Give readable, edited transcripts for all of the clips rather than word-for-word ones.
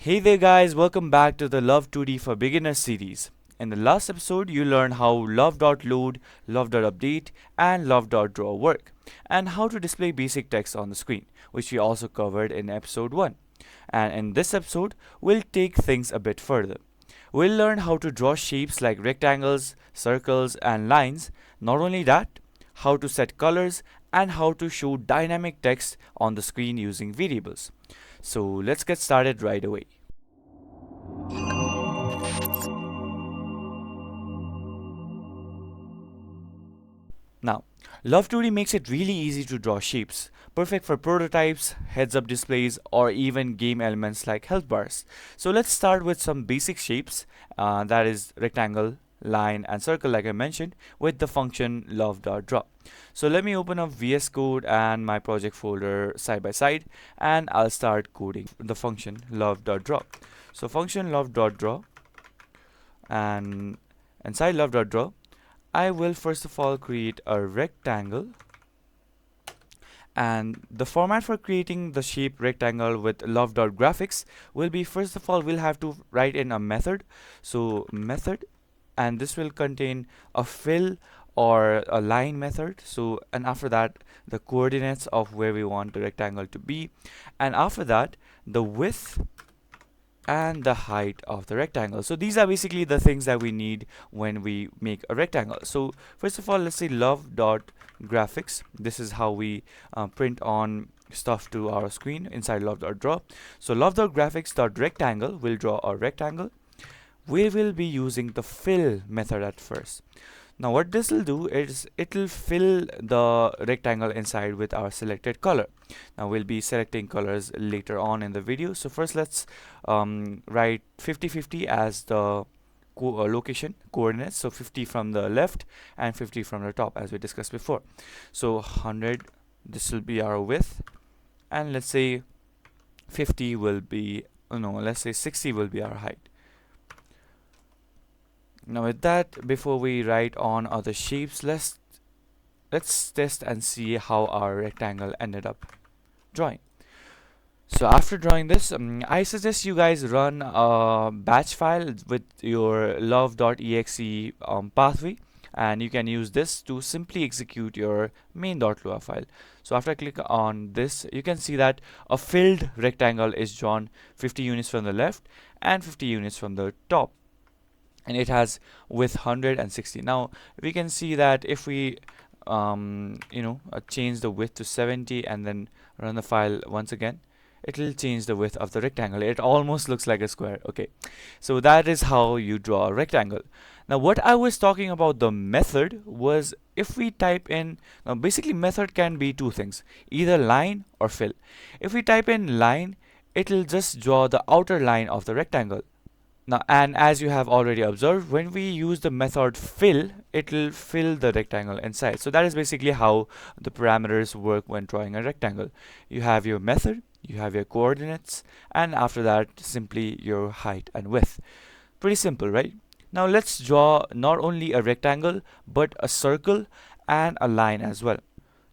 Hey there guys, welcome back to the Love 2D for Beginners series. In the last episode, you learned how love.load, love.update, and love.draw work, and how to display basic text on the screen, which we also covered in episode 1. And in this episode, we'll take things a bit further. We'll learn how to draw shapes like rectangles, circles, and lines. Not only that, how to set colors and how to show dynamic text on the screen using variables. So let's get started right away. Now, Love2D makes it really easy to draw shapes, perfect for prototypes, heads-up displays, or even game elements like health bars. So let's start with some basic shapes, that is rectangle, line, and circle like I mentioned, with the function love.draw. So let me open up VS Code and my project folder side by side, and I'll start coding the function love.draw. So function love.draw, and inside love.draw, I will first of all create a rectangle, and the format for creating the shape rectangle with love.graphics will be, first of all, we'll have to write in a method. So method, and this will contain a fill or a line method. So, and after that, the coordinates of where we want the rectangle to be, and after that, the width and the height of the rectangle. So these are basically the things that we need when we make a rectangle. So first of all, let's say love dot graphics. This is how we print on stuff to our screen inside love dot draw. So love dot graphics dot rectangle will draw a rectangle. We will be using the fill method at first. Now what this will do is it will fill the rectangle inside with our selected color. Now we'll be selecting colors later on in the video. So first let's write 50-50 as the location coordinates. So 50 from the left and 50 from the top, as we discussed before. So 100, this will be our width, and let's say 50 will be, no, let's say 60 will be our height. Now with that, before we write on other shapes, let's test and see how our rectangle ended up drawing. So after drawing this, I suggest you guys run a batch file with your love.exe pathway, and you can use this to simply execute your main.lua file. So after I click on this, you can see that a filled rectangle is drawn, 50 units from the left and 50 units from the top, and it has width 160. Now we can see that if we change the width to 70 and then run the file once again, it will change the width of the rectangle. It almost looks like a square. Okay, so that is how you draw a rectangle. Now what I was talking about, the method, was if we type in, now basically method can be two things, either line or fill. If we type in line, it will just draw the outer line of the rectangle. Now, and as you have already observed, when we use the method fill, it will fill the rectangle inside. So that is basically how the parameters work when drawing a rectangle. You have your method, you have your coordinates, and after that, simply your height and width. Pretty simple, right? Now let's draw not only a rectangle, but a circle and a line as well.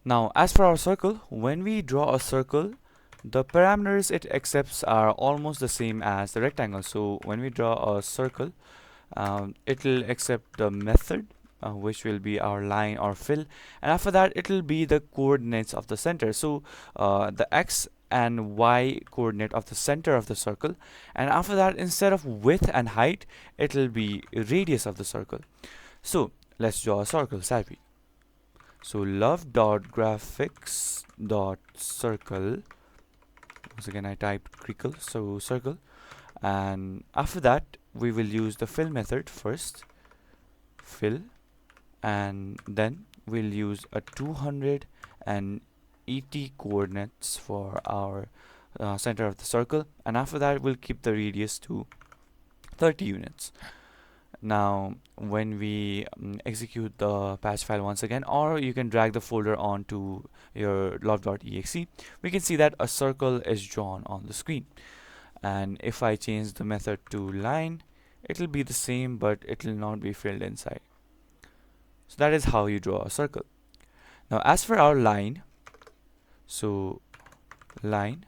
Now, as for our circle, when we draw a circle, the parameters it accepts are almost the same as the rectangle. So when we draw a circle, it will accept the method, which will be our line or fill, and after that it will be the coordinates of the center. So the x and y coordinate of the center of the circle, and after that, instead of width and height, it will be radius of the circle. So let's draw a circle, Salvi. So love.graphics.circle, once again I typed crinkle, so circle, and after that we will use the fill method first, fill, and then we'll use a 280 coordinates for our center of the circle, and after that we'll keep the radius to 30 units. Now when we execute the patch file once again, or you can drag the folder onto your love.exe, we can see that a circle is drawn on the screen. And if I change the method to line, it will be the same, but it will not be filled inside. So that is how you draw a circle. Now as for our line, so line,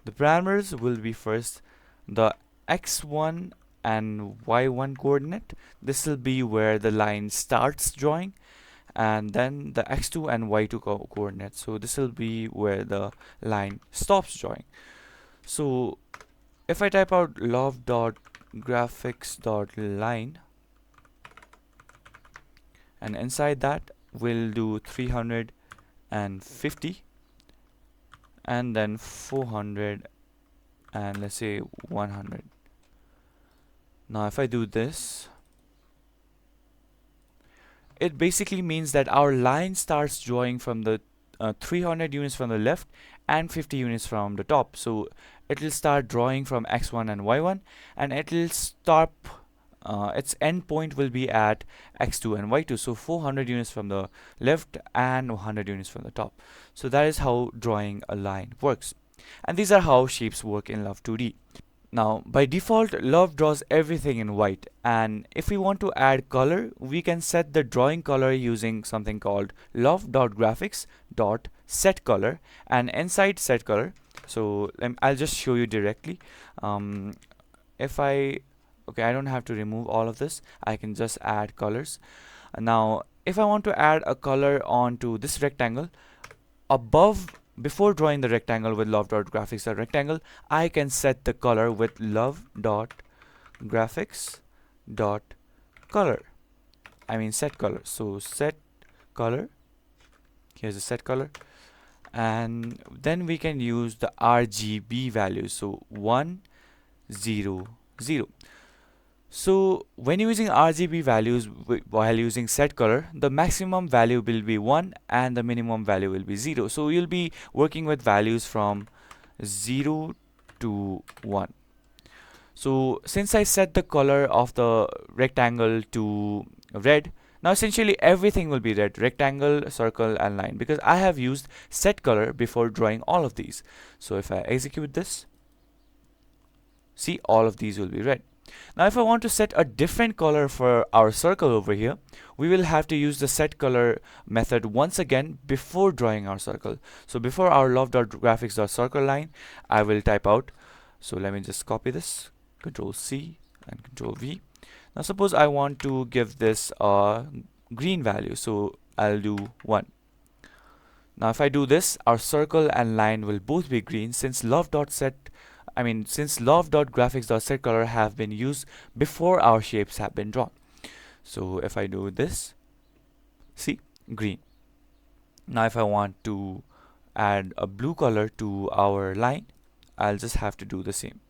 The parameters will be first the x1 and y1 coordinate. This will be where the line starts drawing, and then the x2 and y2 coordinates. So this will be where the line stops drawing. So if I type out love.graphics.line, and inside that we'll do 350 and then 400 and let's say 100. Now if I do this, it basically means that our line starts drawing from the 300 units from the left and 50 units from the top. So it will start drawing from x1 and y1, and it will stop, its end point will be at x2 and y2. So 400 units from the left and 100 units from the top. So that is how drawing a line works. And these are how shapes work in Love 2D. Now, by default, Love draws everything in white, and if we want to add color, we can set the drawing color using something called love.graphics.setColor, and inside setColor, so I'll just show you directly. If I I don't have to remove all of this, I can just add colors. Now, if I want to add a color onto this rectangle, before drawing the rectangle with love.graphics.rectangle, I can set the color with love.graphics.color. I mean set color. So set color. Here's the set color. And then we can use the RGB values. So 1, 0, 0. So when using RGB values while using set color, the maximum value will be 1 and the minimum value will be 0. So you'll be working with values from 0 to 1. So since I set the color of the rectangle to red, now essentially everything will be red: rectangle, circle and line, because I have used set color before drawing all of these. So if I execute this, see, all of these will be red. Now if I want to set a different color for our circle over here, we will have to use the set color method once again before drawing our circle. So before our love.graphics.circle line, I will type out, so let me just copy this, Control C and Control V. Now suppose I want to give this a green value, so I'll do 1. Now if I do this, our circle and line will both be green, since love.graphics.setColor have been used before our shapes have been drawn. So if I do this, see, green. Now if I want to add a blue color to our line, I'll just have to do the same.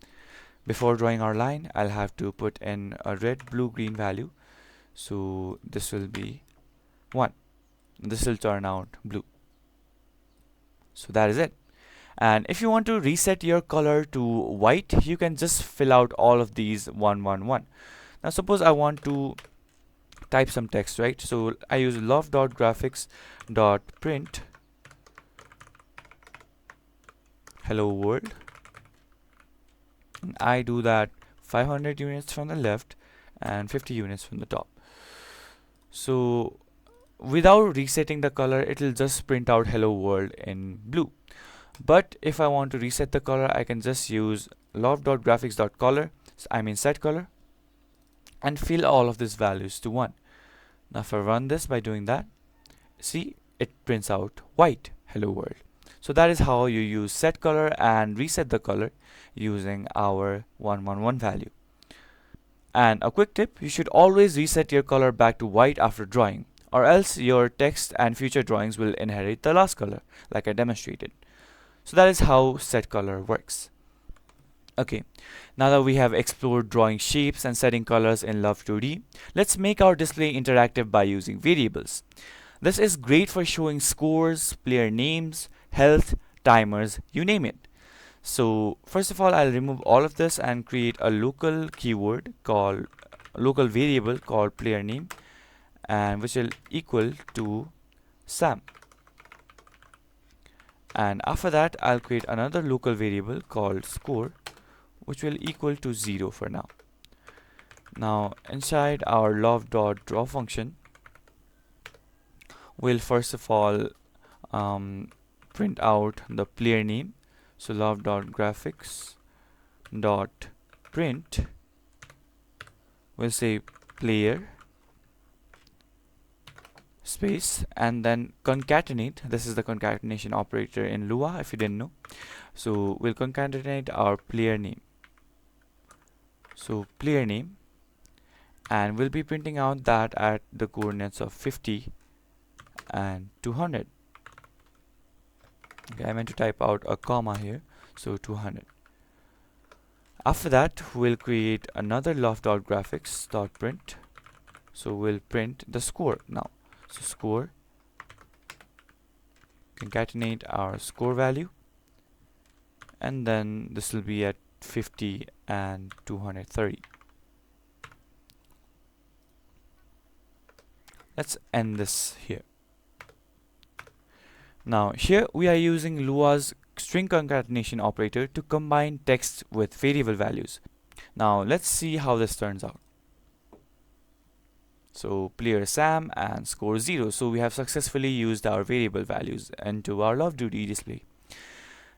Before drawing our line, I'll have to put in a red, blue, green value. So this will be 1. This will turn out blue. So that is it. And if you want to reset your color to white, you can just fill out all of these 1, 1, 1. Now suppose I want to type some text, right? So I use love.graphics.print hello world. And I do that 500 units from the left and 50 units from the top. So without resetting the color, it will just print out hello world in blue. But if I want to reset the color, I can just use love.graphics.color, I mean set color, and fill all of these values to 1. Now if I run this by doing that, see, it prints out white hello world. So that is how you use set color and reset the color using our 111 value. And a quick tip, you should always reset your color back to white after drawing, or else your text and future drawings will inherit the last color, like I demonstrated. So that is how set color works. Okay, now that we have explored drawing shapes and setting colors in Love 2D, let's make our display interactive by using variables. This is great for showing scores, player names, health, timers, you name it. So first of all, I'll remove all of this and create a local variable called player name, and which will equal to Sam. And after that, I'll create another local variable called score, which will equal to 0 for now. Now inside our love.draw function, we'll first of all print out the player name. So love.graphics dot print, we'll say player space, and then concatenate. This is the concatenation operator in Lua, if you didn't know. So we'll concatenate our player name. So player name, and we'll be printing out that at the coordinates of 50 and 200. Okay, I meant to type out a comma here, so 200. After that, we'll create another love.graphics.print. So we'll print the score now. So score, concatenate our score value, and then this will be at 50 and 230. Let's end this here. Now here we are using Lua's string concatenation operator to combine text with variable values. Now let's see how this turns out. So player Sam and score 0. So we have successfully used our variable values into our LoveDuty display.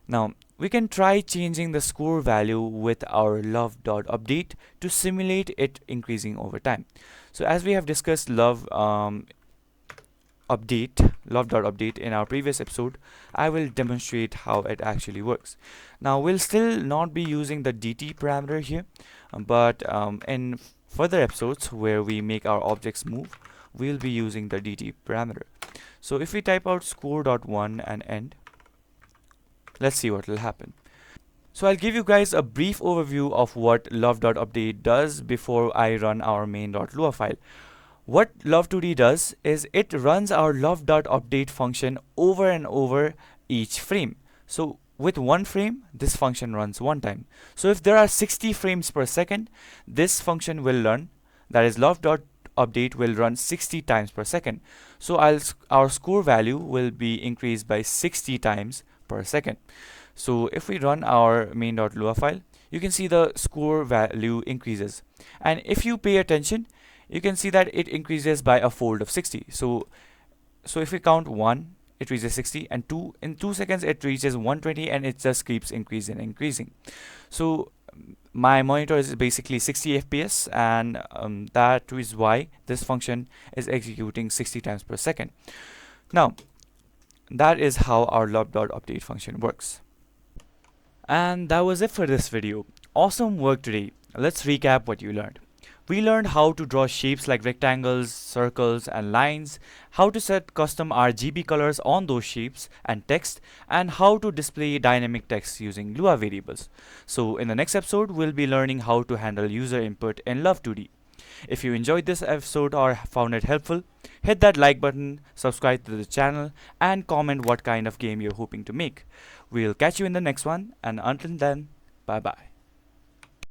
Now we can try changing the score value with our love.update to simulate it increasing over time. So as we have discussed love.update in our previous episode, I will demonstrate how it actually works. Now we'll still not be using the DT parameter here, but in further episodes where we make our objects move, we'll be using the DT parameter. So if we type out score.1 and end, let's see what will happen. So I'll give you guys a brief overview of what love.update does before I run our main.lua file. What love2d does is it runs our love.update function over and over each frame. So with one frame, this function runs one time. So if there are 60 frames per second, this function will run, that is love.update will run 60 times per second. So our score value will be increased by 60 times per second. So if we run our main.lua file, you can see the score value increases. And if you pay attention, you can see that it increases by a fold of 60. So if we count 1, it reaches 60, and 2, in 2 seconds it reaches 120, and it just keeps increasing and increasing. So my monitor is basically 60 FPS, and that is why this function is executing 60 times per second. Now that is how our love.update function works. And that was it for this video. Awesome work today. Let's recap what you learned. We learned how to draw shapes like rectangles, circles, and lines, how to set custom RGB colors on those shapes and text, and how to display dynamic text using Lua variables. So in the next episode, we'll be learning how to handle user input in Love2D. If you enjoyed this episode or found it helpful, hit that like button, subscribe to the channel, and comment what kind of game you're hoping to make. We'll catch you in the next one, and until then, bye bye.